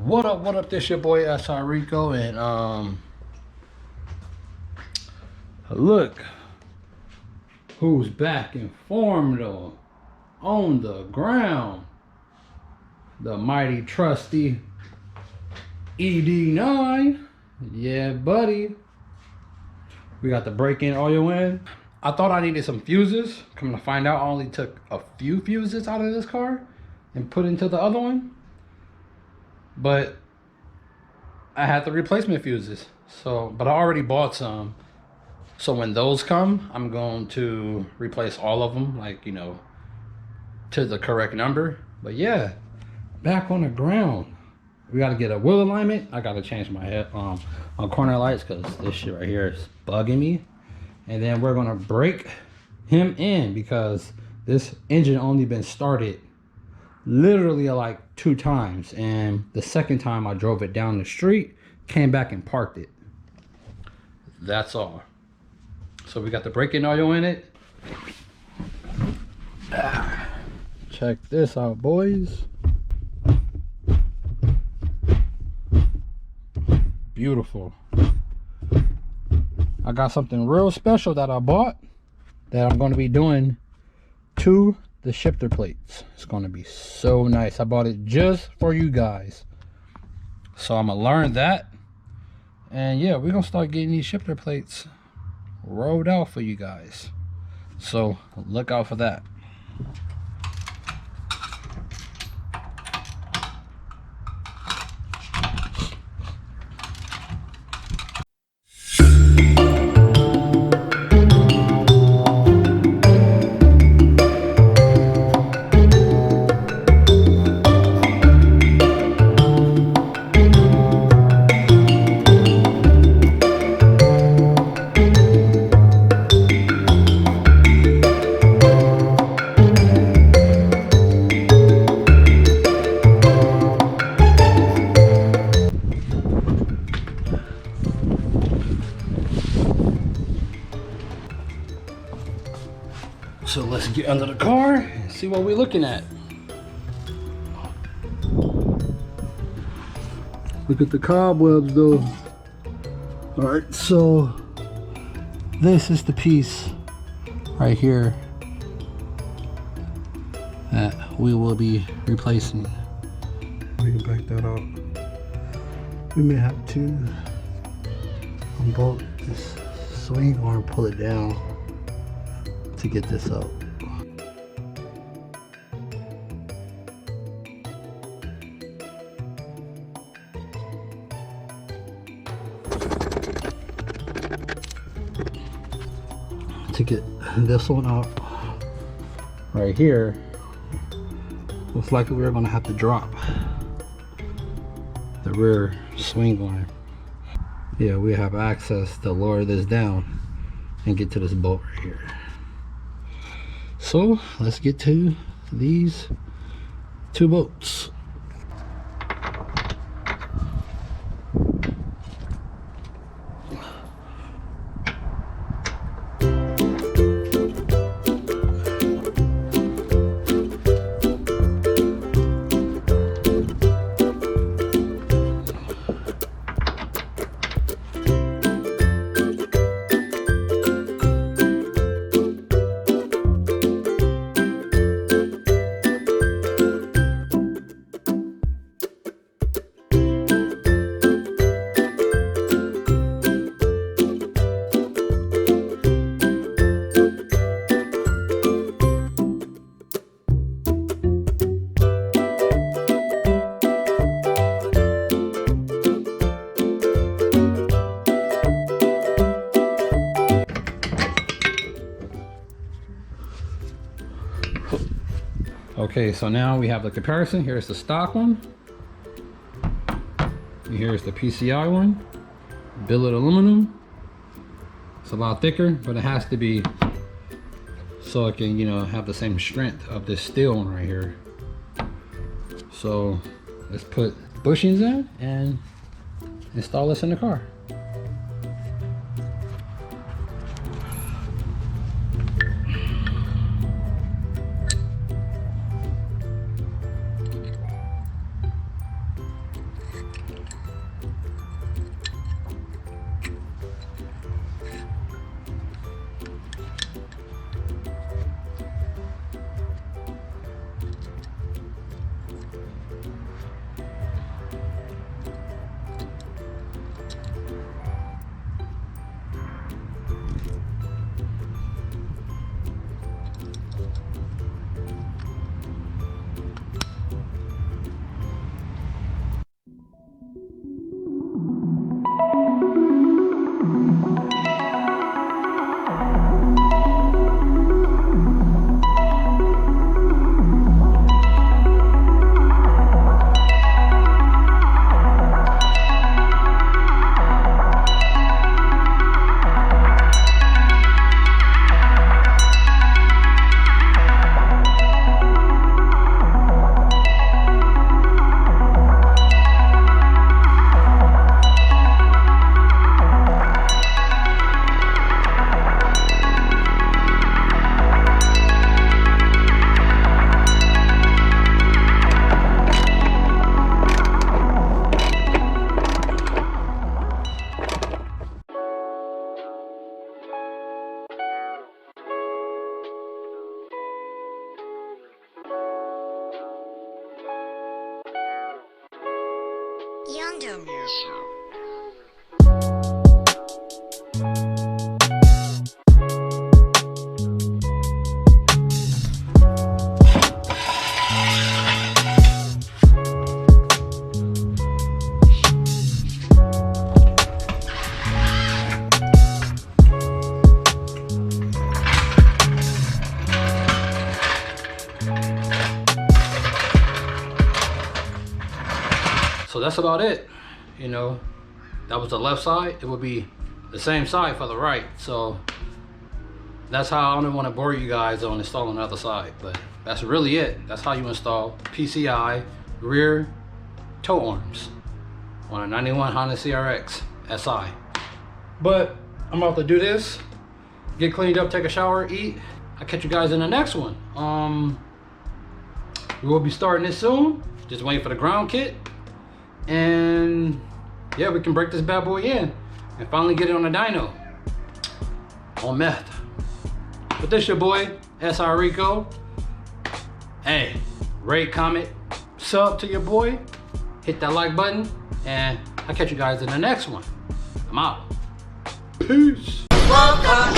What up, this your boy SR Rico, and look who's back in form though, on the ground. The mighty trusty ED9. Yeah, buddy. We got the break-in oil in. I thought I needed some fuses. Come to find out, I only took a few fuses out of this car and put into the other one. But I had the replacement fuses. But I already bought some. So when those come, I'm going to replace all of them, like, you know, to the correct number. But yeah, back on the ground. We got to get a wheel alignment. I got to change my head on corner lights because this shit right here is bugging me. And then we're going to break him in because this engine only been started literally like 2 times. And the second time I drove it down the street, came back and parked it. That's all. So we got the break-in oil in it. Check this out, boys. Beautiful. I got something real special that I bought that I'm going to be doing to the shifter plates. It's going to be so nice. I bought it just for you guys. So I'm going to learn that. And yeah, we're going to start getting these shifter plates rolled out for you guys. So look out for that. So let's get under the car and see what we're looking at. Look at the cobwebs though. All right, so this is the piece right here that we will be replacing. We can back that up. We may have to unbolt this swing arm, pull it down to get this up. To get this one out right here, looks like we're gonna have to drop the rear swing arm. Yeah, we have access to lower this down and get to this bolt right here. So let's get to these 2 bolts. Okay, so now we have the comparison. Here's the stock one. Here's the PCI one. Billet aluminum. It's a lot thicker, but it has to be so it can, you know, have the same strength of this steel one right here. So let's put bushings in and install this in the car. Yonder. So that's about it. You know, that was the left side. It would be the same side for the right. So that's how I don't want to bore you guys on installing the other side, but that's really it. That's how you install PCI rear tow arms on a 91 Honda CRX SI. But I'm about to do this, get cleaned up, take a shower, eat. I'll catch you guys in the next one. We will be starting this soon. Just waiting for the ground kit. And yeah, we can break this bad boy in and finally get it on the dyno on meth. But this your boy SI Rico. Hey, rate, comment, sub to your boy, hit that like button, and I'll catch you guys in the next one. I'm out. Peace. Welcome.